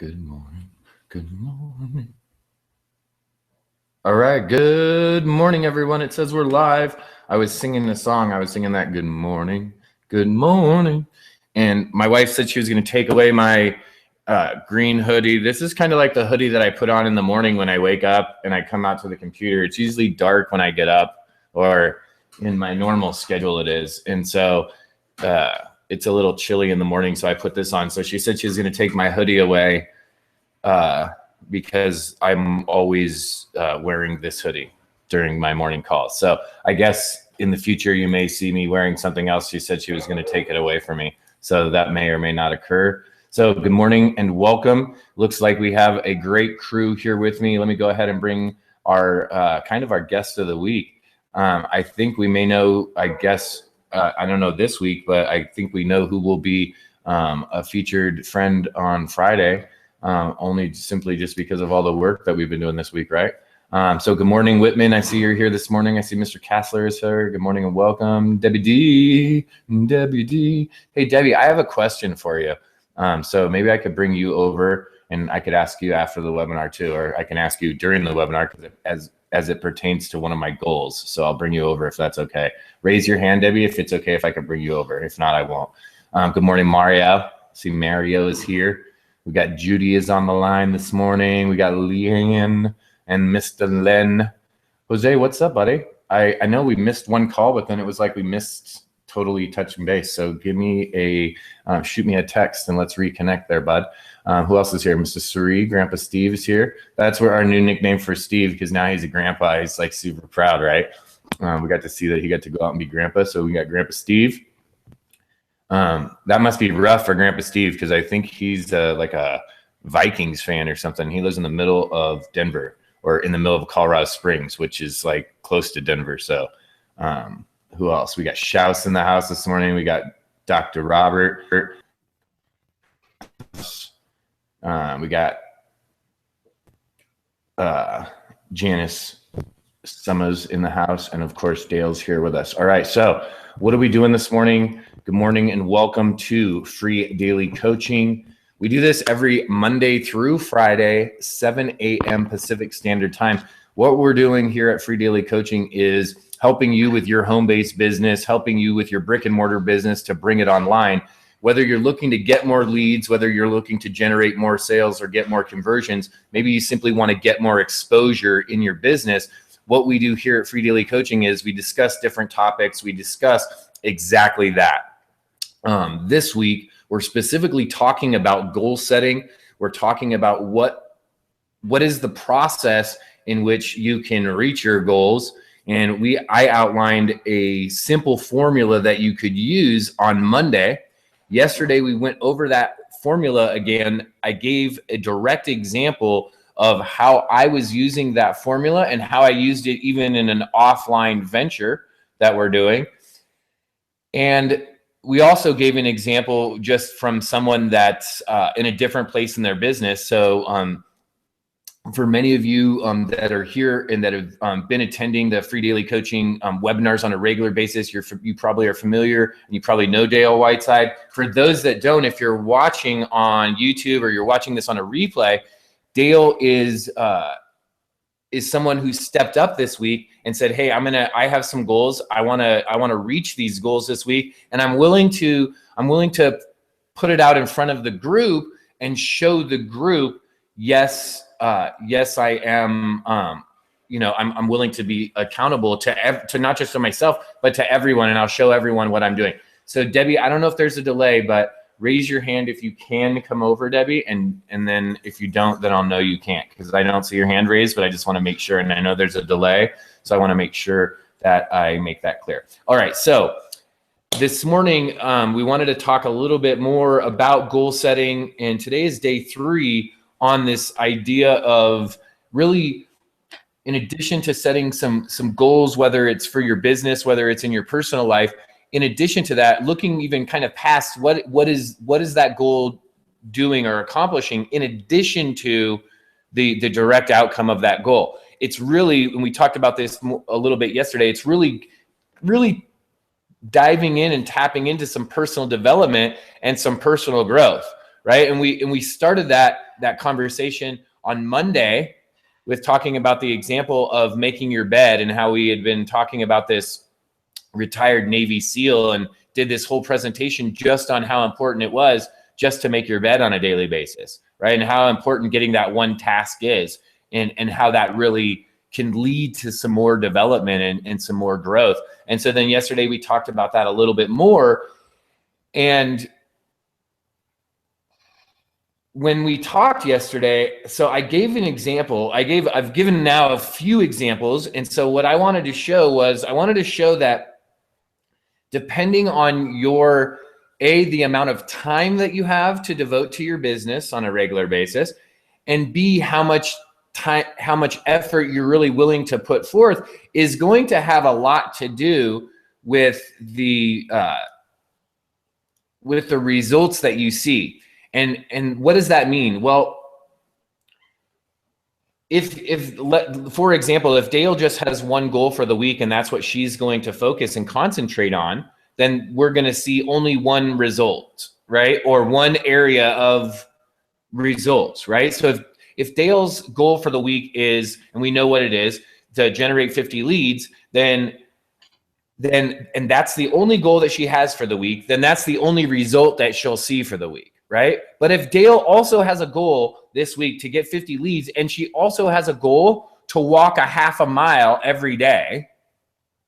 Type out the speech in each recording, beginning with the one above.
Good morning. Good morning. All right. Good morning, everyone. It says we're live. I was singing the song. I was singing that good morning. Good morning. And my wife said she was going to take away my green hoodie. This is kind of like the hoodie that I put on in the morning when I wake up and I come out to the computer. It's usually dark when I get up, or in my normal schedule it is. And so it's a little chilly in the morning, so I put this on. So she said she was going to take my hoodie away because I'm always wearing this hoodie during my morning calls. So I guess in the future you may see me wearing something else. She said she was going to take it away from me, so that may or may not occur. So good morning and welcome. Looks like we have a great crew here with me. Let me go ahead and bring our kind of our guest of the week. I think we may know, I guess, I don't know this week, but I think we know who will be a featured friend on Friday, only simply just because of all the work that we've been doing this week, right? So good morning, Whitman. I see you're here this morning. I see Mr. Kassler is here. Good morning and welcome. Debbie D. Debbie D. Hey, Debbie, I have a question for you. So maybe I could bring you over and I could ask you after the webinar too, or I can ask you during the webinar as it pertains to one of my goals. So I'll bring you over if that's okay. Raise your hand, Debbie, if it's okay if I could bring you over. If not, I won't. Good morning, Mario. See, Mario is here. We got Judy is on the line this morning. We got Leanne and Mr. Len. Jose, what's up, buddy? I know we missed one call, but then it was like we missed totally touching base. So give me a, shoot me a text and let's reconnect there, bud. Who else is here? Mr. Suri, Grandpa Steve is here. That's where our new nickname for Steve, because now he's a grandpa. He's like super proud, right? We got to see that he got to go out and be grandpa. So we got Grandpa Steve. That must be rough for Grandpa Steve, because I think he's like a Vikings fan or something. He lives in the middle of Denver, or in the middle of Colorado Springs, which is like close to Denver. So who else? We got Shouse in the house this morning. We got Dr. Robert. We got Janice Summers in the house. And of course, Dale's here with us. All right. So what are we doing this morning? Good morning and welcome to Free Daily Coaching. We do this every Monday through Friday, 7 a.m. Pacific Standard Time. What we're doing here at Free Daily Coaching is helping you with your home-based business, helping you with your brick and mortar business to bring it online. Whether you're looking to get more leads, whether you're looking to generate more sales or get more conversions, maybe you simply want to get more exposure in your business. What we do here at Free Daily Coaching is we discuss different topics. We discuss exactly that. This week, we're specifically talking about goal setting. We're talking about what is the process in which you can reach your goals. And I outlined a simple formula that you could use on Monday. Yesterday, we went over that formula again. I gave a direct example of how I was using that formula and how I used it even in an offline venture that we're doing. And we also gave an example just from someone that's in a different place in their business. So for many of you that are here and that have been attending the Free Daily Coaching webinars on a regular basis, you probably are familiar and you probably know Dale Whiteside. For those that don't, if you're watching on YouTube or you're watching this on a replay, Dale is someone who stepped up this week and said, "Hey, I have some goals. I want to reach these goals this week, and I'm willing to put it out in front of the group and show the group, yes, I am. I'm willing to be accountable to not just to myself, but to everyone, and I'll show everyone what I'm doing." So, Debbie, I don't know if there's a delay, but raise your hand if you can come over, Debbie, and then if you don't, then I'll know you can't, because I don't see your hand raised, but I just want to make sure, and I know there's a delay, so I want to make sure that I make that clear. All right, so this morning we wanted to talk a little bit more about goal setting, and today is day 3 on this idea of really, in addition to setting some goals, whether it's for your business, whether it's in your personal life, in addition to that, looking even kind of past what is that goal doing or accomplishing in addition to the direct outcome of that goal. It's really, and we talked about this a little bit yesterday, it's really diving in and tapping into some personal development and some personal growth, right? And we started that conversation on Monday with talking about the example of making your bed and how we had been talking about this retired Navy SEAL and did this whole presentation just on how important it was just to make your bed on a daily basis, right? And how important getting that one task is, and how that really can lead to some more development and some more growth. And so then yesterday we talked about that a little bit more. And when we talked yesterday, so I gave an example. I've given now a few examples. And so what I wanted to show was, I wanted to show that depending on your, the amount of time that you have to devote to your business on a regular basis, and B, how much time, how much effort you're really willing to put forth, is going to have a lot to do with the results that you see. And what does that mean? Well, for example, if Dale just has one goal for the week and that's what she's going to focus and concentrate on, then we're going to see only one result, right? Or one area of results, right? So if Dale's goal for the week is, and we know what it is, to generate 50 leads, and that's the only goal that she has for the week, then that's the only result that she'll see for the week, right? But if Dale also has a goal this week to get 50 leads, and she also has a goal to walk a half a mile every day,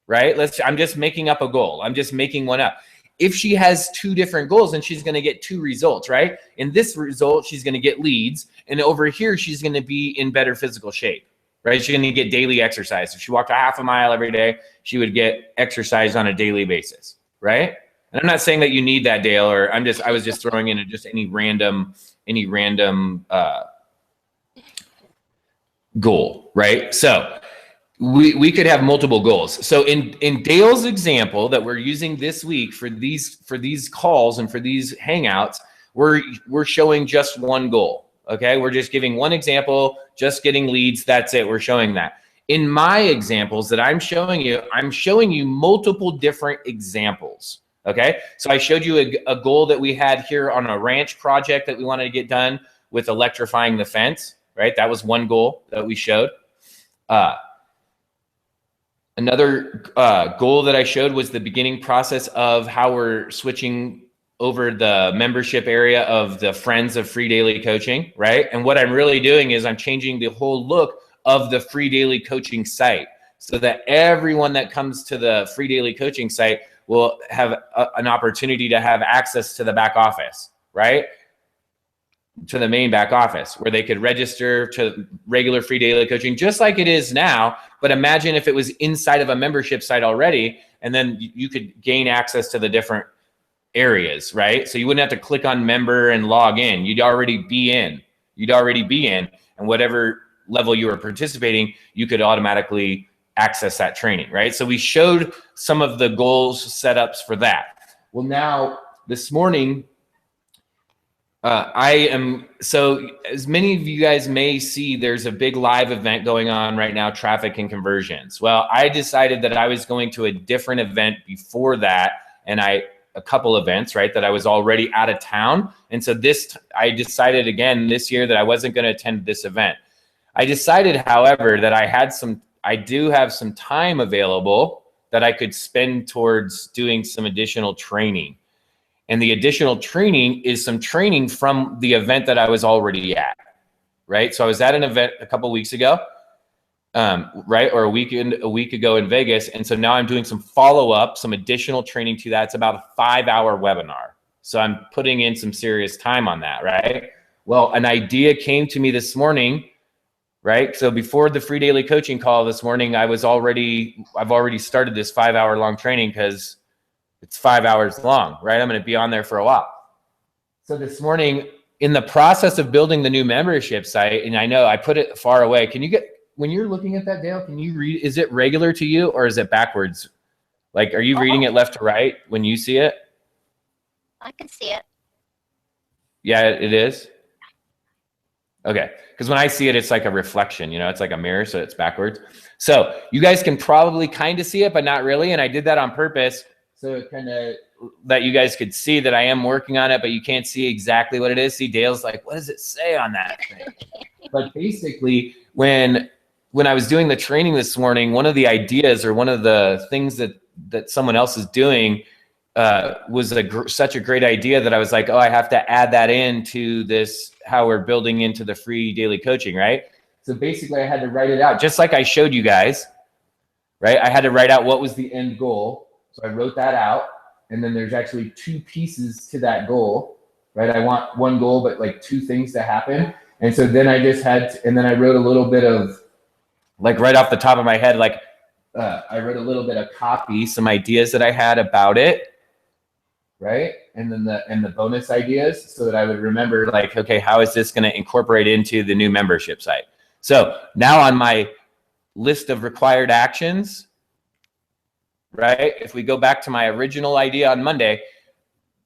right? I'm just making up a goal. I'm just making one up. If she has two different goals, then she's going to get two results, right? In this result, she's going to get leads. And over here, she's going to be in better physical shape, right? She's going to get daily exercise. If she walked a half a mile every day, she would get exercise on a daily basis, right? And I'm not saying that you need that, Dale, or I was just throwing in just any random goal, right? So we could have multiple goals. So in Dale's example that we're using this week for these calls and for these hangouts, we're showing just one goal. Okay, we're just giving one example, just getting leads. That's it. We're showing that. In my examples that I'm showing you multiple different examples. Okay, so I showed you a goal that we had here on a ranch project that we wanted to get done with electrifying the fence, right? That was one goal that we showed. Another goal that I showed was the beginning process of how we're switching over the membership area of the Friends of Free Daily Coaching, right? And what I'm really doing is I'm changing the whole look of the Free Daily Coaching site so that everyone that comes to the Free Daily Coaching site will have an opportunity to have access to the back office, right? To the main back office where they could register to regular Free Daily Coaching just like it is now. But imagine if it was inside of a membership site already, and then you could gain access to the different areas, right? So you wouldn't have to click on member and log in. You'd already be in. And whatever level you were participating, you could automatically access that training, right? So we showed some of the goals setups for that. Well, now this morning, so as many of you guys may see, there's a big live event going on right now, Traffic and Conversions. Well, I decided that I was going to a different event before that, and a couple events, right, that I was already out of town. And so I decided again this year that I wasn't going to attend this event. I decided, however, that I do have some time available that I could spend towards doing some additional training. And the additional training is some training from the event that I was already at, right? So I was at an event a couple weeks ago, right? Or a week ago in Vegas. And so now I'm doing some follow-up, some additional training to that. It's about a 5-hour webinar. So I'm putting in some serious time on that, right? Well, an idea came to me this morning, right? So before the Free Daily Coaching call this morning, I've already started this 5-hour long training because it's 5 hours long, right? I'm going to be on there for a while. So this morning, in the process of building the new membership site, and I know I put it far away. When you're looking at that, Dale, can you read, is it regular to you or is it backwards? Like, are you reading it left to right when you see it? I can see it. Yeah, it is. Okay, because when I see it, it's like a reflection, it's like a mirror, so it's backwards. So you guys can probably kind of see it, but not really. And I did that on purpose. So it kind of that you guys could see that I am working on it, but you can't see exactly what it is. See, Dale's like, what does it say on that thing? But basically, when I was doing the training this morning, one of the ideas or one of the things that someone else is doing was such a great idea that I was like, oh, I have to add that into this, how we're building into the free daily coaching, right? So basically I had to write it out just like I showed you guys, right? I had to write out what was the end goal. So I wrote that out, and then there's actually 2 pieces to that goal, right? I want one goal, but like 2 things to happen. And so then I just and then I wrote a little bit of, like right off the top of my head, like I wrote a little bit of copy, some ideas that I had about it, right? And then the bonus ideas, so that I would remember, like, okay, how is this going to incorporate into the new membership site? So now on my list of required actions, right? If we go back to my original idea on Monday,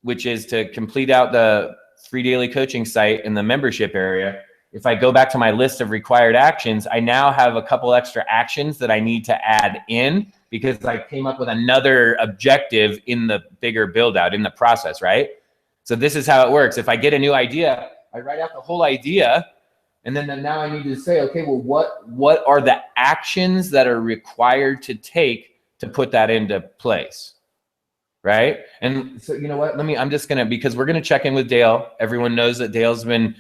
which is to complete out the free daily coaching site in the membership area, if I go back to my list of required actions, I now have a couple extra actions that I need to add in because I came up with another objective in the bigger build out in the process, right? So this is how it works. If I get a new idea, I write out the whole idea, and then now I need to say, okay, well, what are the actions that are required to take to put that into place, right? And so, you know what, I'm just gonna, because we're gonna check in with Dale. Everyone knows that Dale's been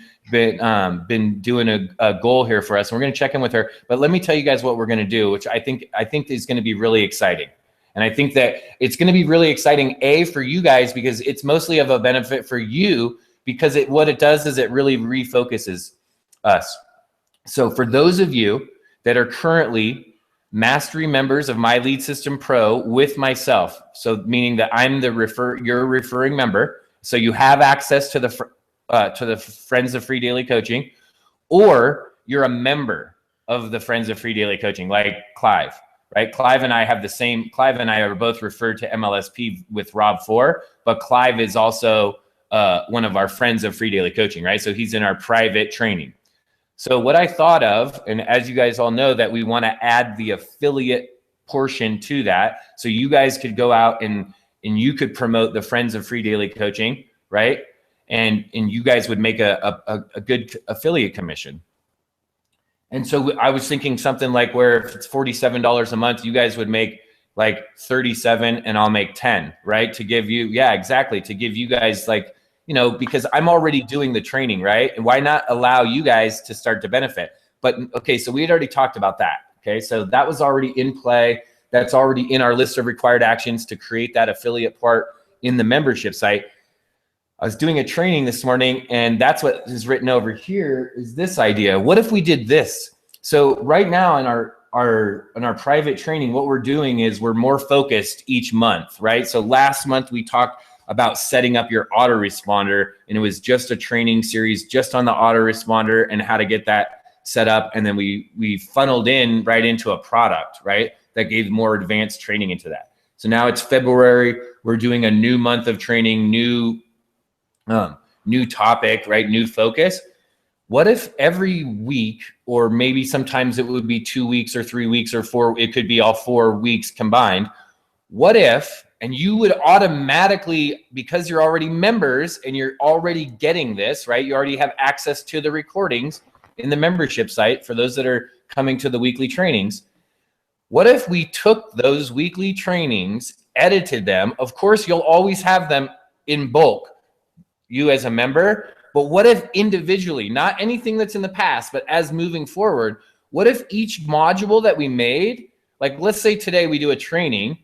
doing a goal here for us. And we're gonna check in with her, but let me tell you guys what we're gonna do, which I think is gonna be really exciting. And I think that it's gonna be really exciting, for you guys, because it's mostly of a benefit for you, because what it does is it really refocuses us. So for those of you that are currently mastery members of My Lead System Pro with myself, so meaning that I'm you're a referring member, so you have access to the Friends of Free Daily Coaching, or you're a member of the Friends of Free Daily Coaching, like Clive, right? Clive and I are both referred to MLSP with Rob 4, but Clive is also one of our Friends of Free Daily Coaching, right? So he's in our private training. So what I thought of, and as you guys all know, that we want to add the affiliate portion to that, so you guys could go out and you could promote the Friends of Free Daily Coaching, right? And you guys would make a good affiliate commission. And so I was thinking something like, where if it's $47 a month, you guys would make like 37 and I'll make 10, right? To give you, to give you guys, like, because I'm already doing the training, right? And why not allow you guys to start to benefit? But okay, so we had already talked about that. Okay, so that was already in play. That's already in our list of required actions to create that affiliate part in the membership site. I was doing a training this morning, and that's what is written over here, is this idea. What if we did this? So right now in our private training, what we're doing is we're more focused each month, right? So last month we talked about setting up your autoresponder, and it was just a training series just on the autoresponder and how to get that set up. And then we funneled in right into a product, right, that gave more advanced training into that. So now it's February. We're doing a new month of training, new topic, right, new focus. What if every week, or maybe sometimes it would be 2 weeks or 3 weeks or 4, it could be all 4 weeks combined. What if, and you would automatically, because you're already members and you're already getting this, right? You already have access to the recordings in the membership site for those that are coming to the weekly trainings. What if we took those weekly trainings, edited them? Of course, you'll always have them in bulk, you as a member, but what if individually, not anything that's in the past, but as moving forward, what if each module that we made, like let's say today we do a training,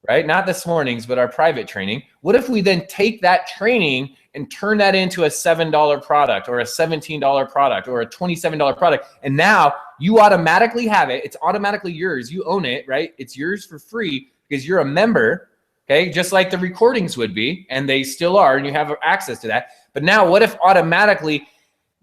right? Not this morning's, but our private training. What if we then take that training and turn that into a $7 product or a $17 product or a $27 product? And now you automatically have it. It's automatically yours. You own it, right? It's yours for free because you're a member, okay? Just like the recordings would be, and they still are, and you have access to that. But now what if automatically,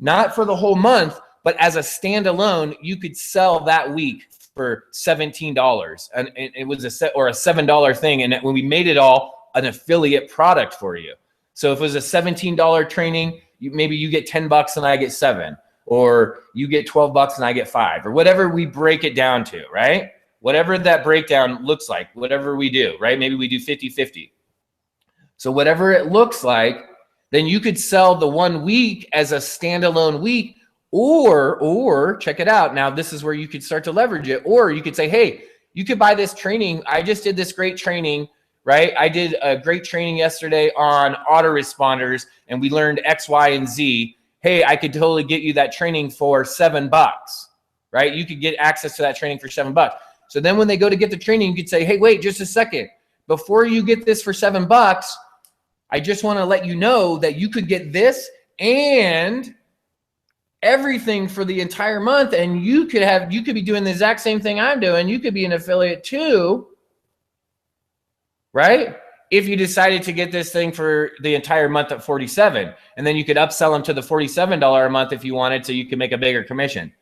not for the whole month, but as a standalone, you could sell that week for $17, and it was a $7 thing, and when we made it all an affiliate product for you. So if it was a $17 training, maybe you get $10 and I get 7, or you get $12 and I get 5, or whatever we break it down to, right? Whatever that breakdown looks like, whatever we do, right? Maybe we do 50-50. So whatever it looks like, then you could sell the 1 week as a standalone week, or check it out. Now, this is where you could start to leverage it. Or you could say, hey, you could buy this training. I just did this great training, right? I did a great training yesterday on autoresponders, and we learned X, Y, and Z. Hey, I could totally get you that training for $7, right? You could get access to that training for $7. So then when they go to get the training, you could say, hey, wait just a second. Before you get this for $7, I just want to let you know that you could get this and everything for the entire month, and you could be doing the exact same thing I'm doing. You could be an affiliate too, right? If you decided to get this thing for the entire month at $47, and then you could upsell them to the $47 a month if you wanted, so you could make a bigger commission,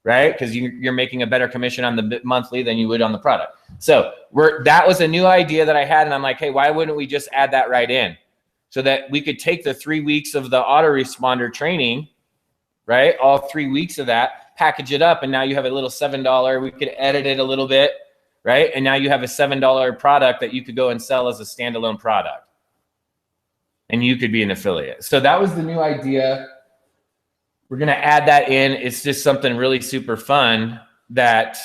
right? Because you're making a better commission on the monthly than you would on the product. So that was a new idea that I had, and I'm like, hey, why wouldn't we just add that right in, so that we could take the 3 weeks of the autoresponder training, right? All 3 weeks of that, package it up, and now you have a little $7. We could edit it a little bit, right? And now you have a $7 product that you could go and sell as a standalone product, and you could be an affiliate. So that was the new idea. We're going to add that in. It's just something really super fun that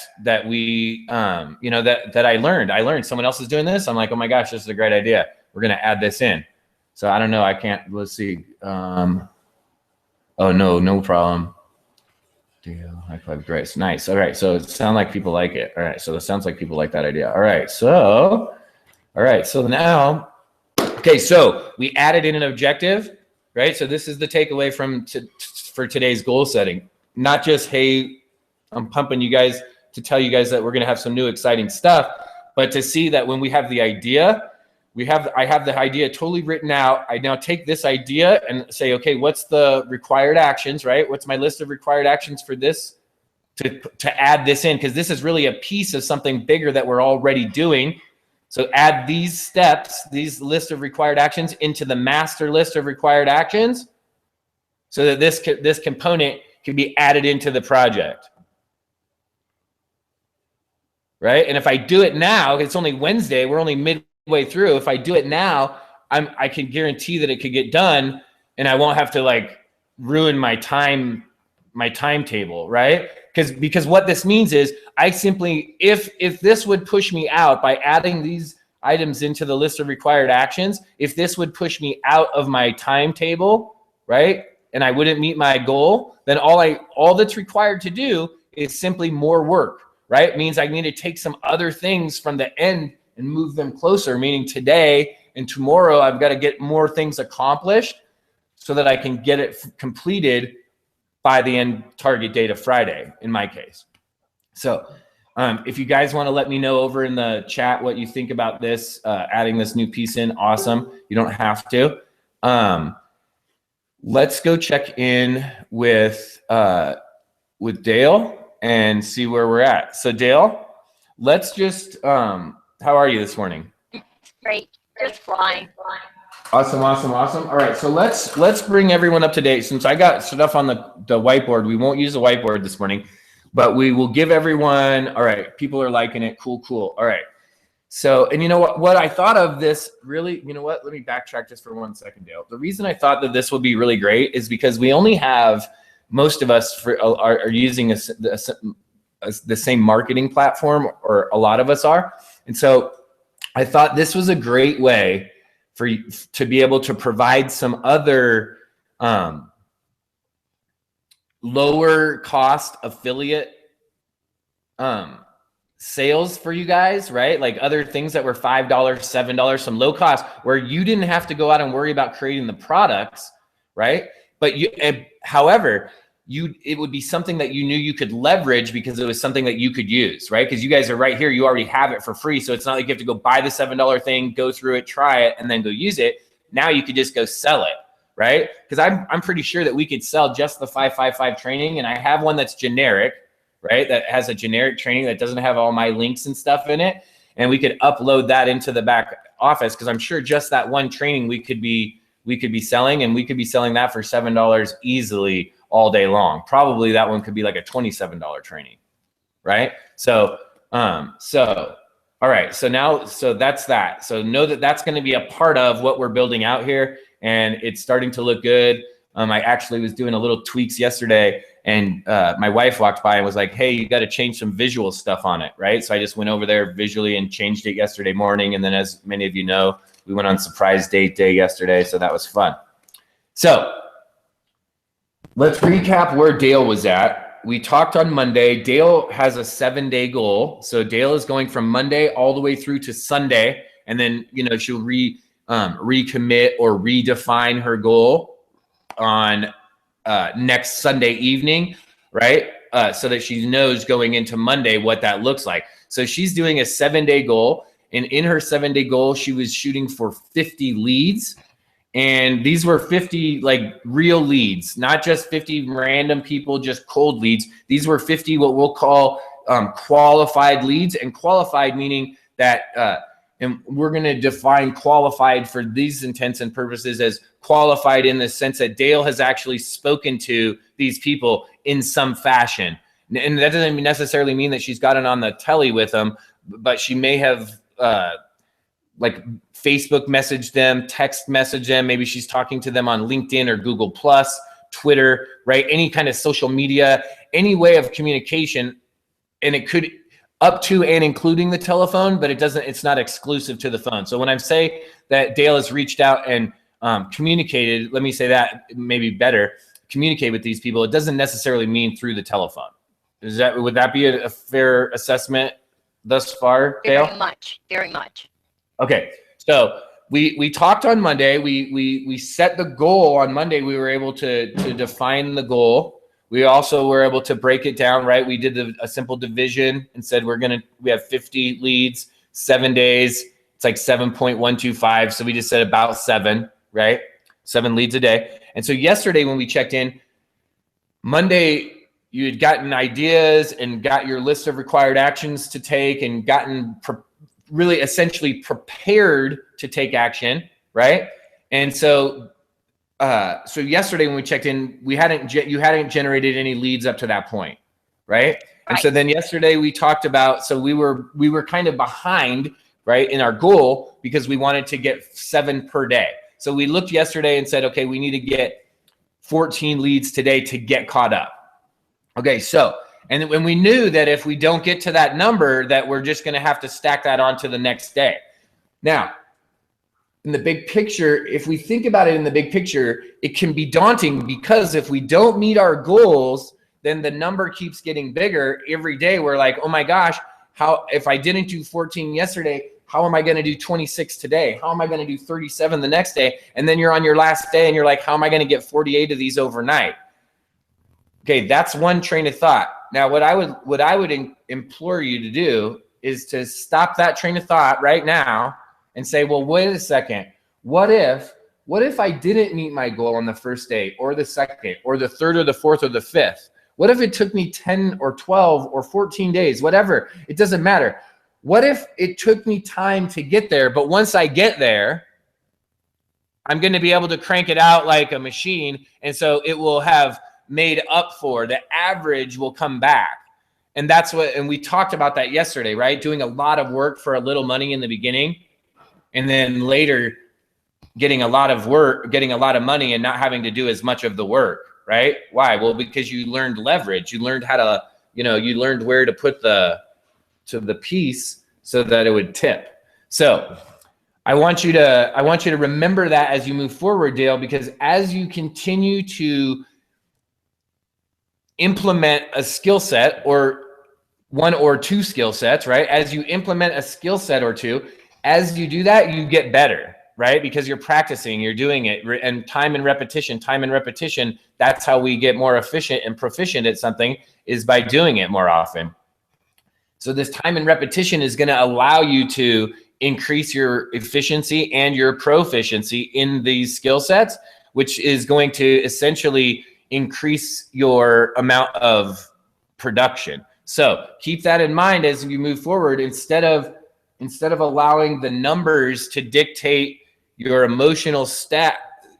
we, that I learned. I learned someone else is doing this. I'm like, oh my gosh, this is a great idea. We're going to add this in. So I don't know. I can't, let's see. Oh, no problem. Deal, high five, Grace. Nice. All right. So it sounds like people like it. All right. So it sounds like people like that idea. All right. So now, okay. So we added in an objective, right? So this is the takeaway for today's goal setting. Not just, hey, I'm pumping you guys to tell you guys that we're going to have some new exciting stuff, but to see that when we have the idea, I have the idea totally written out. I now take this idea and say, okay, what's the required actions, right? What's my list of required actions for this to add this in? Because this is really a piece of something bigger that we're already doing. So add these steps, these list of required actions into the master list of required actions, so that this component can be added into the project. Right? And if I do it now, it's only Wednesday, we're only midway through. If I do it now, I can guarantee that it could get done, and I won't have to like ruin my timetable, right? Because what this means is I simply, if this would push me out by adding these items into the list of required actions, if this would push me out of my timetable, right? And I wouldn't meet my goal, then all that's required to do is simply more work, right? It means I need to take some other things from the end and move them closer, meaning today and tomorrow I've got to get more things accomplished so that I can get it completed by the end target date of Friday, in my case. So if you guys want to let me know over in the chat what you think about this, adding this new piece in, awesome. You don't have to. Let's go check in with Dale and see where we're at. So Dale, let's just, how are you this morning? Great. Just flying. Awesome. All right, so let's bring everyone up to date. Since I got stuff on the whiteboard, we won't use the whiteboard this morning, but we will give everyone, all right, people are liking it, cool. All right, so, and you know what I thought of this really, you know what, let me backtrack just for 1 second, Dale. The reason I thought that this would be really great is because we only have, most of us are using the same marketing platform, or a lot of us are. And so I thought this was a great way for you to be able to provide some other lower cost affiliate sales for you guys, right? Like other things that were $5, $7, some low cost, where you didn't have to go out and worry about creating the products, right? But however, it would be something that you knew you could leverage because it was something that you could use, right? Because you guys are right here, you already have it for free. So it's not like you have to go buy the $7 thing, go through it, try it, and then go use it. Now you could just go sell it, right? Because I'm pretty sure that we could sell just the 555 training, and I have one that's generic, right? That has a generic training that doesn't have all my links and stuff in it. And we could upload that into the back office, because I'm sure just that one training we could be selling, and we could be selling that for $7 easily all day long. Probably that one could be like a $27 training, right? So All right, so that's that. So know that that's going to be a part of what we're building out here, and it's starting to look good. I actually was doing a little tweaks yesterday, and my wife walked by and was like, hey, you got to change some visual stuff on it, right? So I just went over there visually and changed it yesterday morning. And then, as many of you know, we went on surprise date day yesterday, so that was fun. So let's recap where Dale was at. We talked on Monday. Dale has a 7-day goal. So Dale is going from Monday all the way through to Sunday. And then, she'll recommit or redefine her goal on next Sunday evening, right? So that she knows going into Monday what that looks like. So she's doing a 7-day goal. And in her 7-day goal, she was shooting for 50 leads. And these were 50 like real leads, not just 50 random people, just cold leads. These were 50 what we'll call qualified leads, and qualified meaning that, and we're going to define qualified for these intents and purposes as qualified in the sense that Dale has actually spoken to these people in some fashion. And that doesn't necessarily mean that she's gotten on the telly with them, but she may have like Facebook message them, text message them. Maybe she's talking to them on LinkedIn or Google Plus, Twitter, right? Any kind of social media, any way of communication. And it could up to and including the telephone, but it's not exclusive to the phone. So when I say that Dale has reached out and communicated, let me say that maybe better, communicate with these people, it doesn't necessarily mean through the telephone. Would that be a fair assessment thus far, Dale? Very much. Okay, so we talked on Monday. We set the goal on Monday. We were able to define the goal. We also were able to break it down, right? We did a simple division and said we have 50 leads, 7 days. It's like 7.125. So we just said about 7, right? 7 leads a day. And so yesterday when we checked in, Monday, you had gotten ideas and got your list of required actions to take and gotten really essentially prepared to take action, right? And so yesterday when we checked in, you hadn't generated any leads up to that point, right? And so then yesterday we talked about, so we were kind of behind, right, in our goal because we wanted to get 7 per day. So we looked yesterday and said, okay, we need to get 14 leads today to get caught up. Okay, so and when we knew that if we don't get to that number, that we're just going to have to stack that on to the next day. Now, in the big picture, if we think about it in the big picture, it can be daunting because if we don't meet our goals, then the number keeps getting bigger every day. We're like, oh my gosh, if I didn't do 14 yesterday, how am I going to do 26 today? How am I going to do 37 the next day? And then you're on your last day and you're like, how am I going to get 48 of these overnight? Okay, that's one train of thought. Now, what I would implore you to do is to stop that train of thought right now and say, well, wait a second. What if I didn't meet my goal on the first day or the second or the third or the fourth or the fifth? What if it took me 10 or 12 or 14 days, whatever? It doesn't matter. What if it took me time to get there, but once I get there, I'm going to be able to crank it out like a machine, and so it will have made up for, the average will come back. And we talked about that yesterday, right? Doing a lot of work for a little money in the beginning, and then later getting a lot of money and not having to do as much of the work, right? Why? Well, because you learned leverage. You learned how to, you learned where to put the piece so that it would tip. So I want you to remember that as you move forward, Dale, because as you continue to implement a skill set, or one or two skill sets, right? As you implement a skill set or two, as you do that, you get better, right? Because you're practicing, you're doing it, and time and repetition, that's how we get more efficient and proficient at something, is by doing it more often. So this time and repetition is going to allow you to increase your efficiency and your proficiency in these skill sets, which is going to essentially increase your amount of production. So keep that in mind as you move forward. Instead of allowing the numbers to dictate your emotional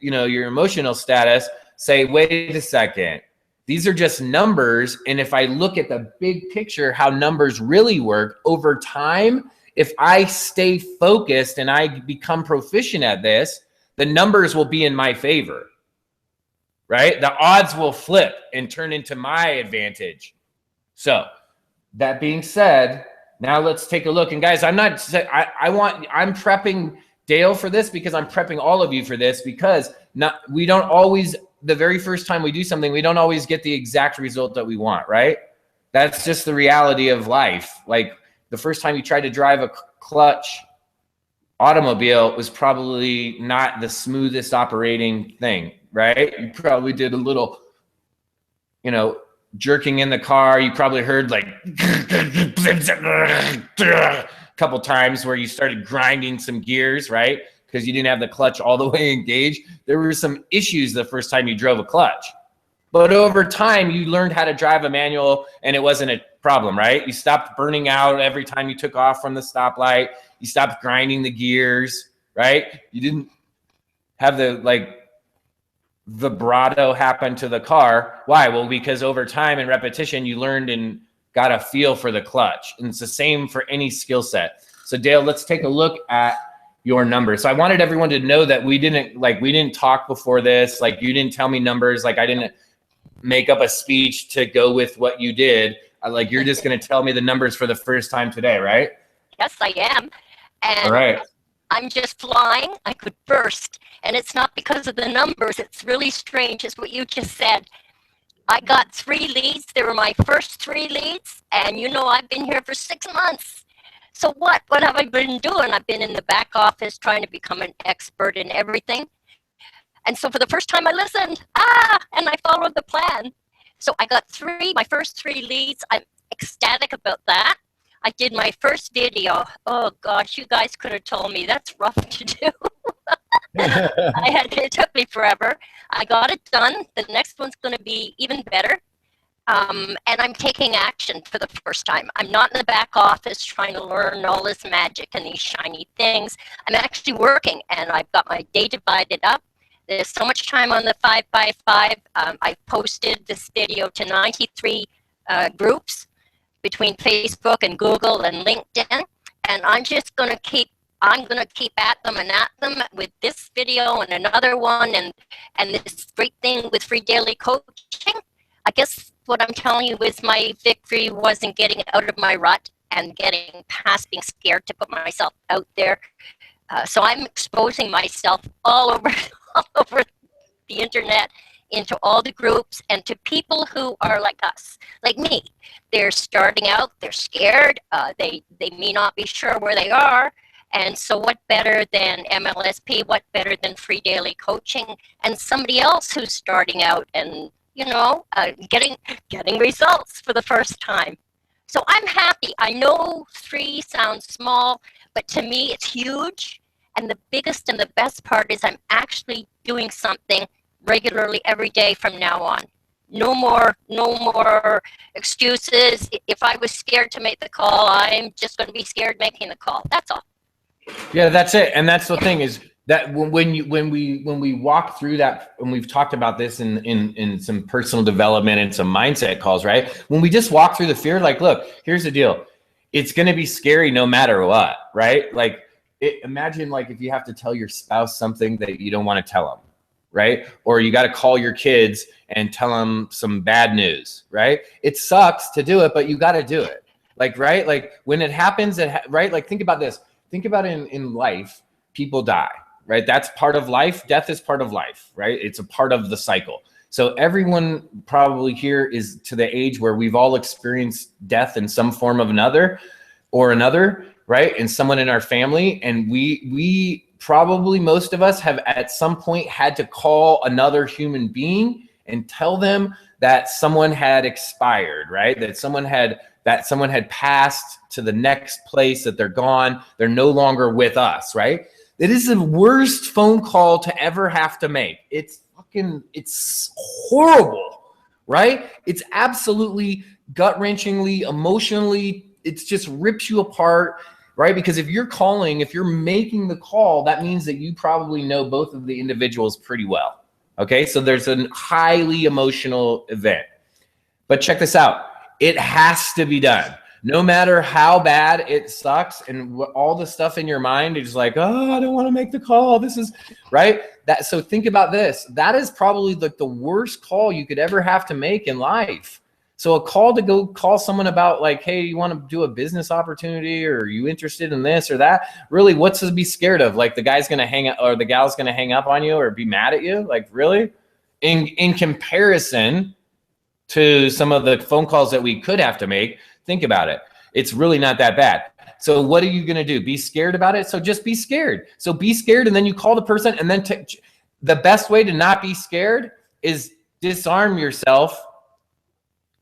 your emotional status, say, wait a second, these are just numbers. And if I look at the big picture, how numbers really work over time, If I stay focused and I become proficient at this, the numbers will be in my favor, right? The odds will flip and turn into my advantage. So that being said, now let's take a look. And guys, I'm prepping Dale for this because I'm prepping all of you for this, because we don't always, the very first time we do something, we don't always get the exact result that we want, right? That's just the reality of life. Like the first time you tried to drive a clutch automobile was probably not the smoothest operating thing, right? You probably did a little, jerking in the car. You probably heard like a couple times where you started grinding some gears, right? Because you didn't have the clutch all the way engaged. There were some issues the first time you drove a clutch. But over time, you learned how to drive a manual and it wasn't a problem, right? You stopped burning out every time you took off from the stoplight. You stopped grinding the gears, right? You didn't have the vibrato happen to the car. Why? Well, because over time and repetition, you learned and got a feel for the clutch. And it's the same for any skill set. So Dale, let's take a look at your numbers. So I wanted everyone to know that we didn't talk before this. Like you didn't tell me numbers. Like I didn't make up a speech to go with what you did. You're just going to tell me the numbers for the first time today, right? Yes, I am. And all right. I'm just flying. I could burst. And it's not because of the numbers. It's really strange, is what you just said. I got 3 leads. They were my first 3 leads. And I've been here for 6 months. So what have I been doing? I've been in the back office trying to become an expert in everything. And so for the first time I listened, and I followed the plan. So I got my first 3 leads. I'm ecstatic about that. I did my first video. Oh gosh, you guys could have told me that's rough to do. It took me forever. I got it done. The next one's going to be even better. And I'm taking action for the first time. I'm not in the back office trying to learn all this magic and these shiny things. I'm actually working, and I've got my day divided up. There's so much time on the 5x5. I posted this video to 93 groups between Facebook and Google and LinkedIn, and I'm just going to keep at them with this video and another one, and this great thing with free daily coaching. I guess what I'm telling you is my victory wasn't getting out of my rut and getting past being scared to put myself out there. So I'm exposing myself all over the internet, into all the groups, and to people who are like us, like me. They're starting out, they're scared, they may not be sure where they are. And so what better than MLSP, what better than free daily coaching, and somebody else who's starting out and, getting results for the first time. So I'm happy. I know 3 sounds small, but to me it's huge. And the biggest and the best part is I'm actually doing something regularly every day from now on. No more excuses. If I was scared to make the call, I'm just going to be scared making the call. That's all. Yeah, that's it. And that's the thing is that when we walk through that, and we've talked about this in some personal development and some mindset calls, right? When we just walk through the fear, look, here's the deal. It's going to be scary no matter what, right? Imagine if you have to tell your spouse something that you don't want to tell them, right? Or you got to call your kids and tell them some bad news, right? It sucks to do it, but you got to do it. Right? When it happens, right? Think about this. Think about in life, people die, right? That's part of life. Death is part of life, right? It's a part of the cycle. So everyone probably here is to the age where we've all experienced death in some form of another, right? And someone in our family. And we probably, most of us have at some point had to call another human being and tell them that someone had expired, right? That someone had passed to the next place, that they're gone. They're no longer with us, right? It is the worst phone call to ever have to make. It's horrible, right? It's absolutely gut-wrenchingly, emotionally, it just rips you apart, right? Because if you're making the call, that means that you probably know both of the individuals pretty well. Okay, so there's a highly emotional event. But check this out. It has to be done. No matter how bad it sucks and all the stuff in your mind is like, oh, I don't want to make the call. This is right. So think about this. That is probably like the worst call you could ever have to make in life. So a call to go call someone about like, hey, you want to do a business opportunity, or are you interested in this or that? Really, what's to be scared of? Like the guy's going to hang up, or the gal's going to hang up on you or be mad at you? Like really? In comparison to some of the phone calls that we could have to make, think about it. It's really not that bad. So what are you going to do? Be scared about it? So just be scared. So be scared, and then you call the person, and then the best way to not be scared is disarm yourself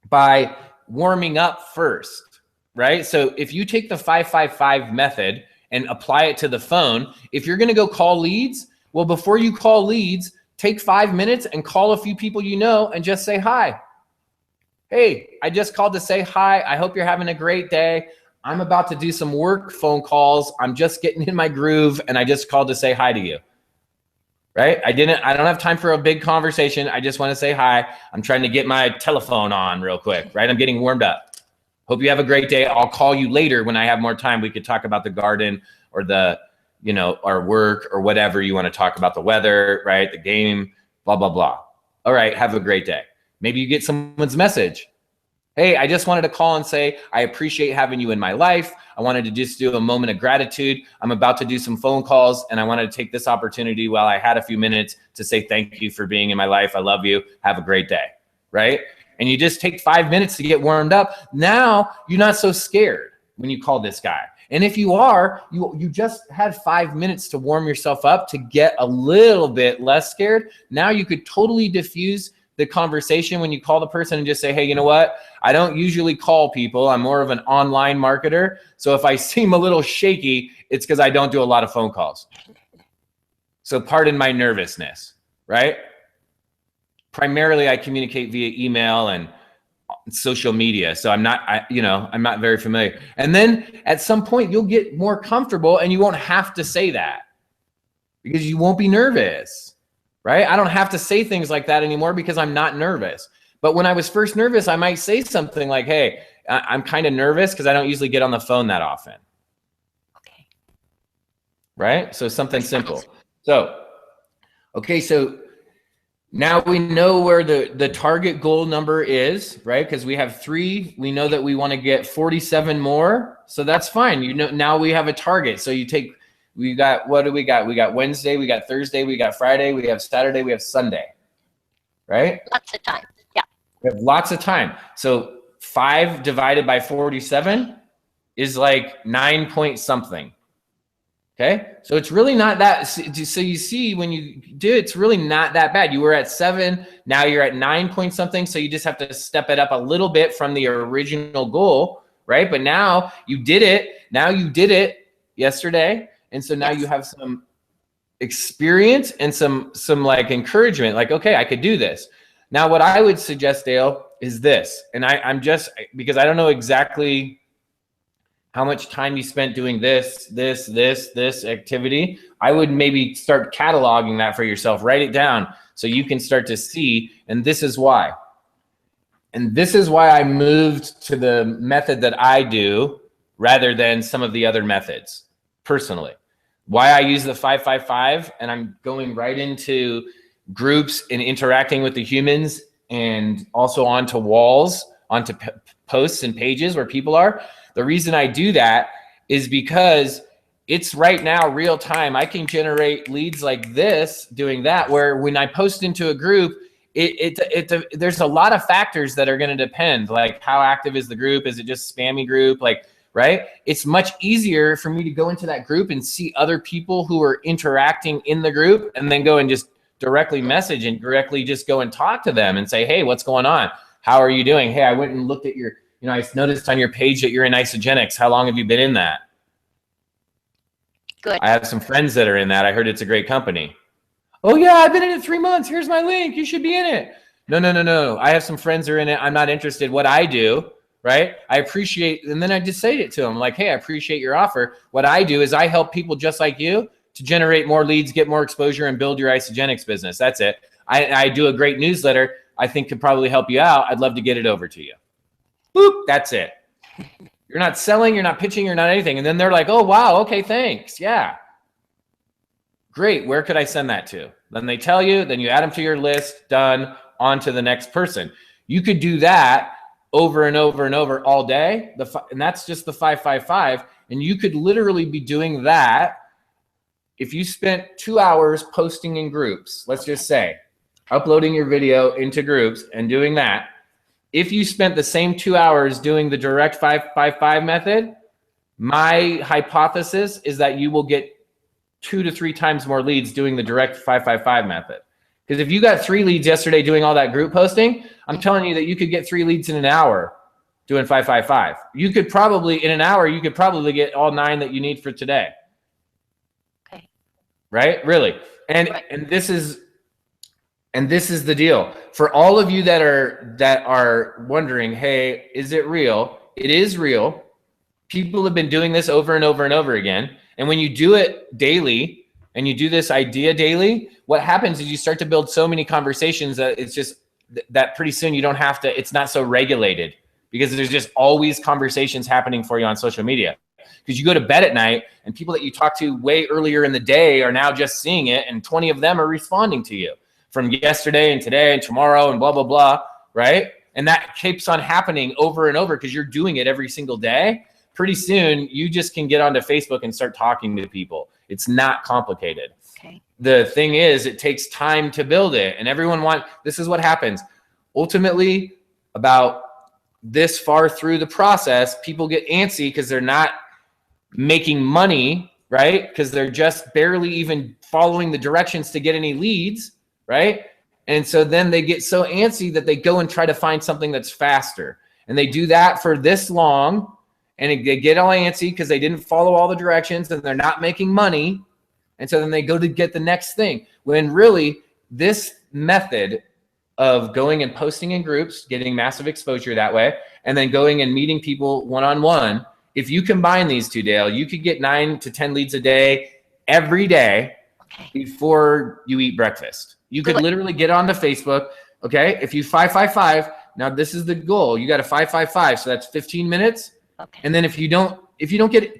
by warming up first, right? So if you take the 555 method and apply it to the phone, if you're going to go call leads, well, before you call leads, take 5 minutes and call a few people you know and just say hi. Hey, I just called to say hi. I hope you're having a great day. I'm about to do some work phone calls. I'm just getting in my groove, and I just called to say hi to you. Right? I don't have time for a big conversation. I just want to say hi. I'm trying to get my telephone on real quick, right? I'm getting warmed up. Hope you have a great day. I'll call you later when I have more time. We could talk about the garden or our work or whatever you want to talk about, the weather, right? The game, blah, blah, blah. All right. Have a great day. Maybe you get someone's message. Hey, I just wanted to call and say, I appreciate having you in my life. I wanted to just do a moment of gratitude. I'm about to do some phone calls, and I wanted to take this opportunity while I had a few minutes to say thank you for being in my life. I love you. Have a great day, right? And you just take 5 minutes to get warmed up. Now you're not so scared when you call this guy. And if you are, you just had 5 minutes to warm yourself up to get a little bit less scared. Now you could totally diffuse the conversation when you call the person and just say, hey, you know what? I don't usually call people. I'm more of an online marketer. So if I seem a little shaky, it's because I don't do a lot of phone calls. So pardon my nervousness, right? Primarily, I communicate via email and social media. So I'm not very familiar. And then at some point you'll get more comfortable and you won't have to say that because you won't be nervous. Right? I don't have to say things like that anymore because I'm not nervous. But when I was first nervous, I might say something like, hey, I'm kind of nervous because I don't usually get on the phone that often. Okay. Right? So something simple. So, okay, so now we know where the target goal number is, right? Because we have 3. We know that we want to get 47 more. So that's fine. Now we have a target. So what do we got? We got Wednesday, we got Thursday, we got Friday, we have Saturday, we have Sunday, right? Lots of time. Yeah. We have lots of time. So 5 divided by 47 is like 9 point something. Okay. So it's really not that. So you see when you do, it's really not that bad. You were at 7. Now you're at 9 point something. So you just have to step it up a little bit from the original goal, right? But now you did it. Now you did it yesterday. And so now you have some experience and some like encouragement, like, okay, I could do this. Now, what I would suggest, Dale, is this. And I'm just, because I don't know exactly how much time you spent doing this activity. I would maybe start cataloging that for yourself, write it down so you can start to see. And this is why. And this is why I moved to the method that I do rather than some of the other methods. Personally, why I use the 555, and I'm going right into groups and interacting with the humans and also onto walls, onto posts and pages where people are. The reason I do that is because it's right now real time. I can generate leads like this doing that, where when I post into a group, there's a lot of factors that are going to depend, like how active is the group? Is it just spammy group? Like, right? It's much easier for me to go into that group and see other people who are interacting in the group and then go and just directly message and directly just go and talk to them and say, hey, what's going on? How are you doing? Hey, I went and looked at your, I noticed on your page that you're in Isogenics. How long have you been in that? Good. I have some friends that are in that. I heard it's a great company. Oh yeah, I've been in it 3 months. Here's my link. You should be in it. No. I have some friends that are in it. I'm not interested. What I do, right? I appreciate, and then I just say it to them like, hey, I appreciate your offer. What I do is I help people just like you to generate more leads, get more exposure, and build your Isogenics business. That's it. I do a great newsletter I think could probably help you out. I'd love to get it over to you. Boop, that's it. You're not selling, you're not pitching, you're not anything. And then they're like, oh, wow, okay, thanks. Yeah. Great. Where could I send that to? Then they tell you, then you add them to your list, done, on to the next person. You could do that over and over and over all day. And that's just the 555. And you could literally be doing that if you spent 2 hours posting in groups, let's just say, uploading your video into groups and doing that. If you spent the same 2 hours doing the direct 555 method, my hypothesis is that you will get 2 to 3 times more leads doing the direct 555 method. Because if you got 3 leads yesterday doing all that group posting, I'm telling you that you could get 3 leads in an hour doing 555. You could probably, in an hour, you could probably get all 9 that you need for today. Okay. Right? Really. And this is the deal. For all of you that are wondering, hey, is it real? It is real. People have been doing this over and over and over again. And when you do it daily and you do this idea daily, what happens is you start to build so many conversations that it's just that pretty soon you don't have to, it's not so regulated because there's just always conversations happening for you on social media. Because you go to bed at night and people that you talked to way earlier in the day are now just seeing it and 20 of them are responding to you from yesterday and today and tomorrow and blah, blah, blah, right? And that keeps on happening over and over because you're doing it every single day. Pretty soon, you just can get onto Facebook and start talking to people. It's not complicated. Okay. The thing is, it takes time to build it. And this is what happens. Ultimately, about this far through the process, people get antsy because they're not making money, right? Because they're just barely even following the directions to get any leads, right? And so then they get so antsy that they go and try to find something that's faster. And they do that for this long. And they get all antsy because they didn't follow all the directions and they're not making money. And so then they go to get the next thing. When really this method of going and posting in groups, getting massive exposure that way, and then going and meeting people one-on-one, if you combine these two, Dale, you could get 9 to 10 leads a day every day before you eat breakfast. You could literally get onto Facebook. Okay. If you 555, now this is the goal. You got a 555. So that's 15 minutes. Okay. And then if you don't get,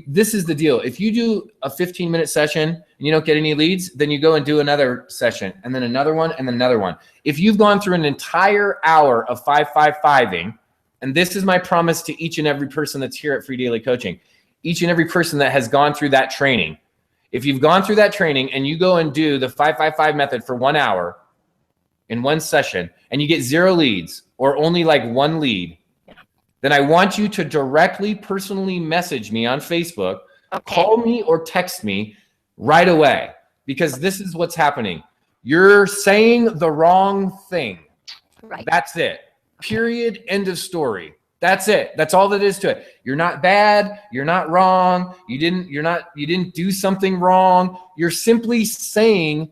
this is the deal. If you do a 15-minute session and you don't get any leads, then you go and do another session and then another one and then another one. If you've gone through an entire hour of 555ing, and this is my promise to each and every person that's here at Free Daily Coaching, each and every person that has gone through that training, if you've gone through that training and you go and do the 555 method for 1 hour in one session and you get 0 leads or only like 1 lead, then I want you to directly, personally message me on Facebook, call me or text me right away, because this is what's happening. You're saying the wrong thing. Right. That's it. Period. End of story. That's it. That's all that is to it. You're not bad. You're not wrong. You didn't do something wrong. You're simply saying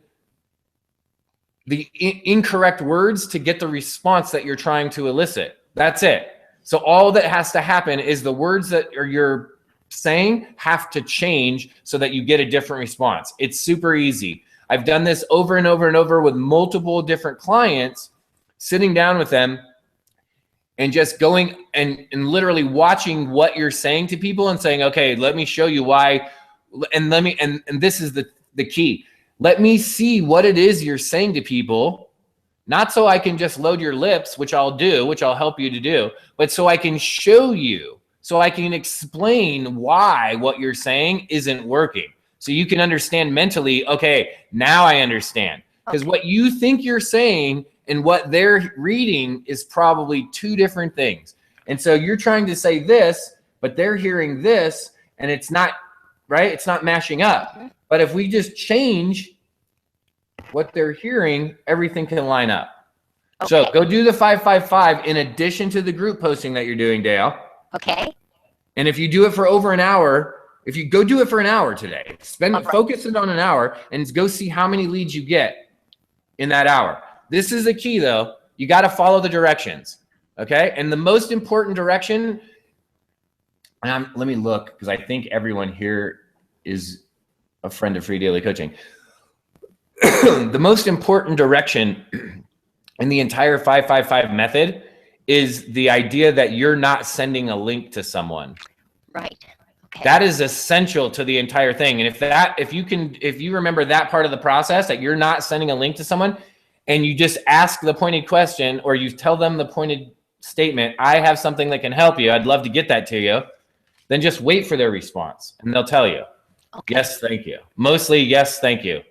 the incorrect words to get the response that you're trying to elicit. That's it. So all that has to happen is the words that you're saying have to change so that you get a different response. It's super easy. I've done this over and over and over with multiple different clients, sitting down with them and just going and literally watching what you're saying to people and saying, okay, let me show you why. And and this is the key. Let me see what it is you're saying to people. Not so I can just load your lips, which I'll do, which I'll help you to do, but so I can show you, so I can explain why what you're saying isn't working. So you can understand mentally, okay, now I understand. Because what you think you're saying and what they're reading is probably 2 different things. And so you're trying to say this, but they're hearing this, and it's not, right? It's not mashing up. But if we just change what they're hearing, everything can line up. So go do the 555 in addition to the group posting that you're doing, Dale. Okay. And if you do it for over an hour, if you go do it for an hour today, focus it on an hour and go see how many leads you get in that hour. This is the key though. You got to follow the directions. Okay. And the most important direction, and let me look, because I think everyone here is a friend of Free Daily Coaching. The most important direction in the entire 555 method is the idea that you're not sending a link to someone. Right. Okay. That is essential to the entire thing. And if you remember that part of the process, that you're not sending a link to someone, and you just ask the pointed question, or you tell them the pointed statement, I have something that can help you, I'd love to get that to you, then just wait for their response and they'll tell you. Okay. Yes, thank you. Mostly, yes, thank you.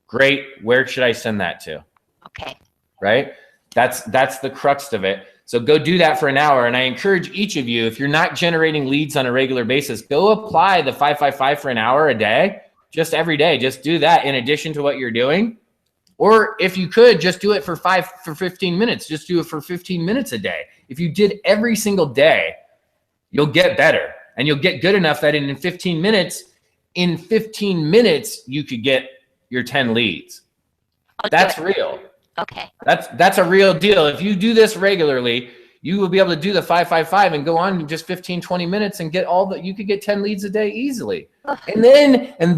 Great. Where should I send that to? Okay. Right? That's the crux of it. So go do that for an hour. And I encourage each of you, if you're not generating leads on a regular basis, go apply the 555 for an hour a day, just every day. Just do that in addition to what you're doing. Or if you could, just do it for 15 minutes. Just do it for 15 minutes a day. If you did every single day, you'll get better. And you'll get good enough that in 15 minutes, you could get your 10 leads. That's real. Okay. That's a real deal. If you do this regularly, you will be able to do the 555 and go on in just 15, 20 minutes and get you could get 10 leads a day easily. And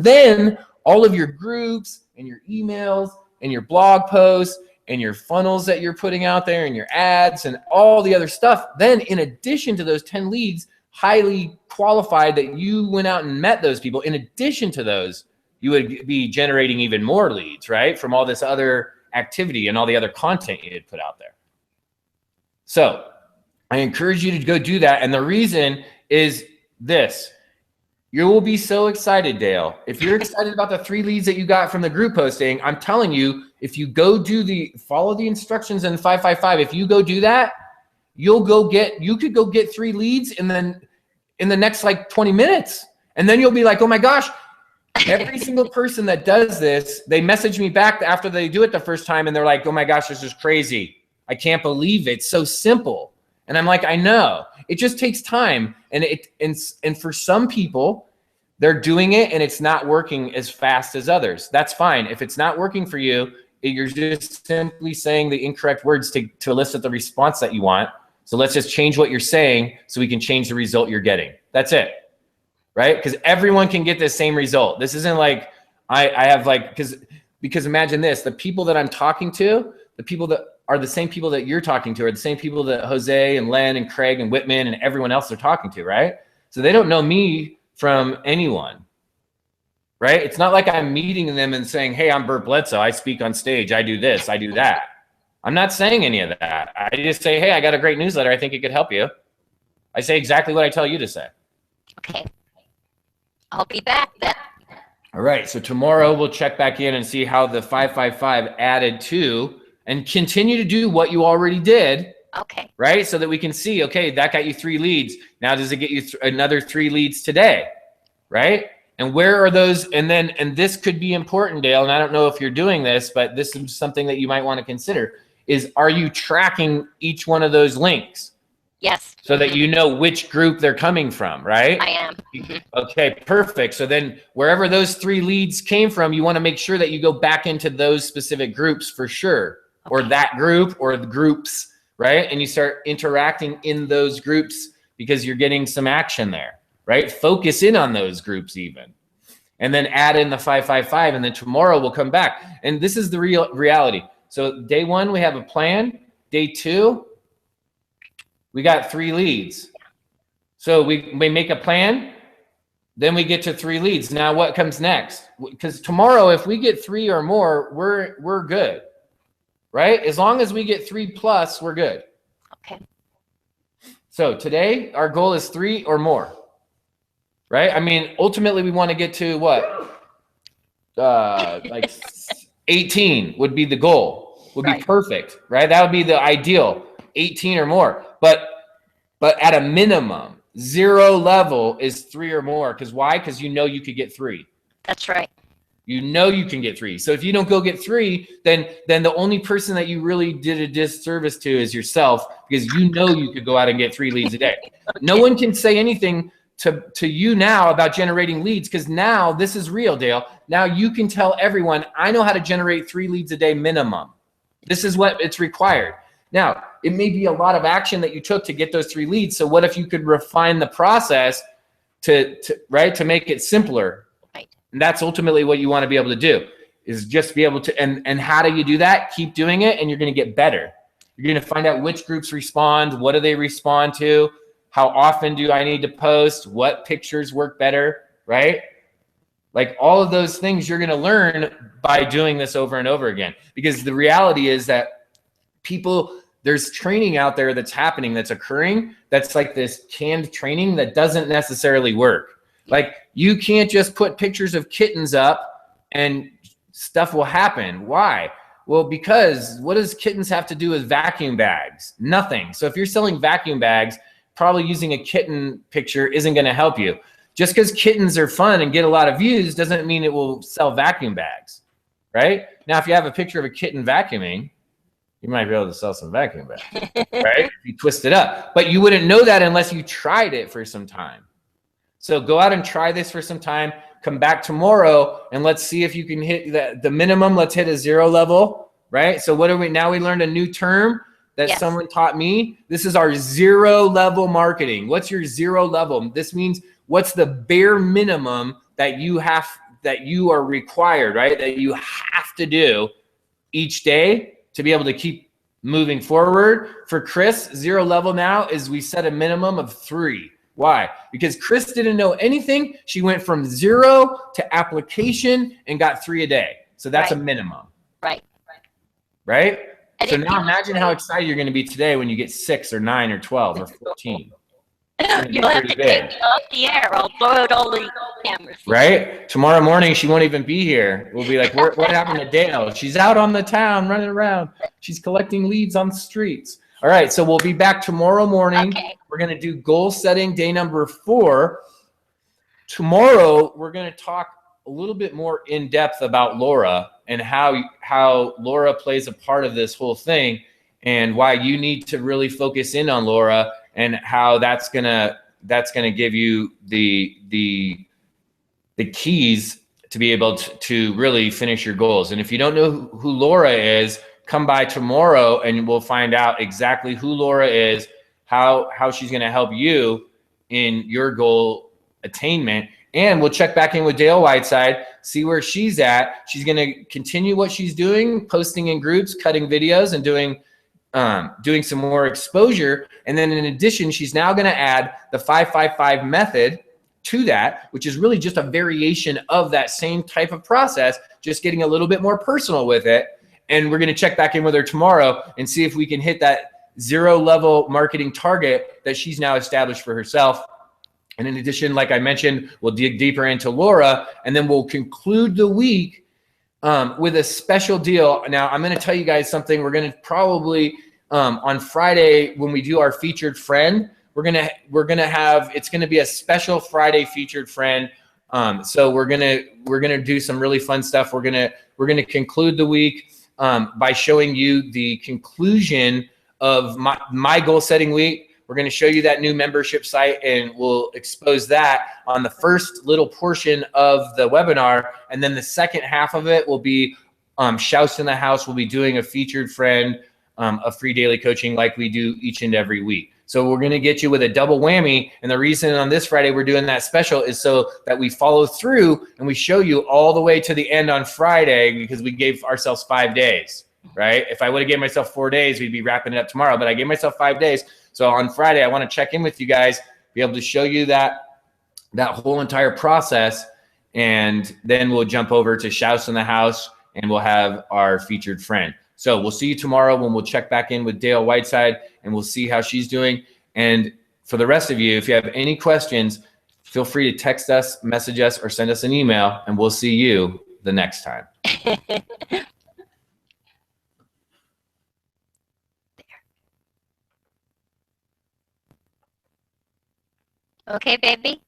then all of your groups and your emails and your blog posts and your funnels that you're putting out there and your ads and all the other stuff. Then in addition to those 10 leads, highly qualified that you went out and met those people, in addition to those, you would be generating even more leads, right? From all this other activity and all the other content you had put out there. So I encourage you to go do that. And the reason is this. You will be so excited, Dale. If you're excited about the 3 leads that you got from the group posting, I'm telling you, if you go follow the instructions in 555, if you go do that, you could go get 3 leads and then in the next like 20 minutes. And then you'll be like, oh my gosh, every single person that does this, they message me back after they do it the first time and they're like, oh my gosh, this is crazy. I can't believe it. It's so simple. And I'm like, I know. It just takes time. And for some people, they're doing it and it's not working as fast as others. That's fine. If it's not working for you, you're just simply saying the incorrect words to elicit the response that you want. So let's just change what you're saying so we can change the result you're getting. That's it. Right? Because everyone can get the same result. This isn't like I have like, because imagine this, the people that I'm talking to, the people that are the same people that you're talking to are the same people that Jose and Len and Craig and Whitman and everyone else are talking to, right? So they don't know me from anyone, right? It's not like I'm meeting them and saying, hey, I'm Bert Bledsoe. I speak on stage. I do this. I do that. I'm not saying any of that. I just say, hey, I got a great newsletter. I think it could help you. I say exactly what I tell you to say. Okay. I'll be back then. All right. So tomorrow we'll check back in and see how the 555 added to and continue to do what you already did. Okay. Right. So that we can see, okay, that got you 3 leads. Now, does it get you another 3 leads today? Right. And where are those? And this could be important, Dale. And I don't know if you're doing this, but this is something that you might want to consider is, are you tracking each one of those links? Yes. So that you know which group they're coming from, right? I am. Okay, perfect. So then wherever those 3 leads came from, you want to make sure that you go back into those specific groups for sure, or that group or the groups, right? And you start interacting in those groups because you're getting some action there, right? Focus in on those groups even. And then add in the 555, and then tomorrow we'll come back. And this is the reality. So day 1, we have a plan. Day 2, we got 3 leads. So we make a plan, then we get to 3 leads. Now what comes next? Because tomorrow, if we get 3 or more, we're good, right? As long as we get 3+, we're good. Okay. So today, our goal is 3 or more, right? I mean, ultimately, we want to get to what? Like 18 would be the goal, would be perfect, right? That would be the ideal, 18 or more. But at a minimum, 0 level is 3 or more. Because why? Because you know you could get 3. That's right. You know you can get 3. So if you don't go get 3, then the only person that you really did a disservice to is yourself, because you know you could go out and get 3 leads a day. No one can say anything to you now about generating leads, because now this is real, Dale. Now you can tell everyone, I know how to generate 3 leads a day minimum. This is what it's required. Now, it may be a lot of action that you took to get those 3 leads. So what if you could refine the process to make it simpler? Right. And that's ultimately what you want to be able to do, is just be able to, and how do you do that? Keep doing it and you're going to get better. You're going to find out which groups respond. What do they respond to? How often do I need to post? What pictures work better, right? Like all of those things you're going to learn by doing this over and over again. Because the reality is that there's training out there that's happening, that's occurring, that's like this canned training that doesn't necessarily work. Like you can't just put pictures of kittens up and stuff will happen. Why? Well, because what does kittens have to do with vacuum bags? Nothing. So if you're selling vacuum bags, probably using a kitten picture isn't going to help you. Just because kittens are fun and get a lot of views doesn't mean it will sell vacuum bags, right? Now, if you have a picture of a kitten vacuuming, you might be able to sell some vacuum bags, right? If you twist it up. But you wouldn't know that unless you tried it for some time. So go out and try this for some time. Come back tomorrow and let's see if you can hit the minimum. Let's hit a 0 level, right? So what are we now? We learned a new term that someone taught me. This is our 0 level marketing. What's your 0 level? This means what's the bare minimum that you are required, right? That you have to do each day to be able to keep moving forward. For Chris, 0 level now is we set a minimum of 3. Why? Because Chris didn't know anything. She went from 0 to application and got 3 a day. So that's a minimum. Right? So now imagine how excited you're going to be today when you get 6 or 9 or 12 or 14. You'll have to take me off the air. I'll blow out all the cameras. Right? Tomorrow morning, she won't even be here. We'll be like, what happened to Dale? She's out on the town running around. She's collecting leads on the streets. All right, so we'll be back tomorrow morning. Okay. We're going to do goal setting day number 4. Tomorrow, we're going to talk a little bit more in depth about Laura and how Laura plays a part of this whole thing and why you need to really focus in on Laura and how that's gonna give you the keys to be able to really finish your goals. And if you don't know who Laura is, come by tomorrow and we'll find out exactly who Laura is, how she's going to help you in your goal attainment. And we'll check back in with Dale Whiteside, see where she's at. She's going to continue what she's doing, posting in groups, cutting videos, and doing some more exposure. And then in addition, she's now going to add the 5-5-5 method to that, which is really just a variation of that same type of process, just getting a little bit more personal with it. And we're going to check back in with her tomorrow and see if we can hit that 0 level marketing target that she's now established for herself. And in addition, like I mentioned, we'll dig deeper into Laura, and then we'll conclude the week with a special deal. Now, I'm going to tell you guys something. We're going to probably on Friday when we do our featured friend, we're gonna have, it's going to be a special Friday featured friend. So we're gonna do some really fun stuff. We're gonna conclude the week by showing you the conclusion of my goal setting week. We're going to show you that new membership site, and we'll expose that on the first little portion of the webinar. And then the second half of it will be Shouse in the House. We'll be doing a featured friend, a free daily coaching like we do each and every week. So we're going to get you with a double whammy. And the reason on this Friday we're doing that special is so that we follow through and we show you all the way to the end on Friday, because we gave ourselves 5 days, right? If I would have given myself 4 days, we'd be wrapping it up tomorrow, but I gave myself 5 days. So on Friday, I want to check in with you guys, be able to show you that whole entire process, and then we'll jump over to Shouse in the House, and we'll have our featured friend. So we'll see you tomorrow when we'll check back in with Dale Whiteside, and we'll see how she's doing. And for the rest of you, if you have any questions, feel free to text us, message us, or send us an email, and we'll see you the next time. Okay, baby.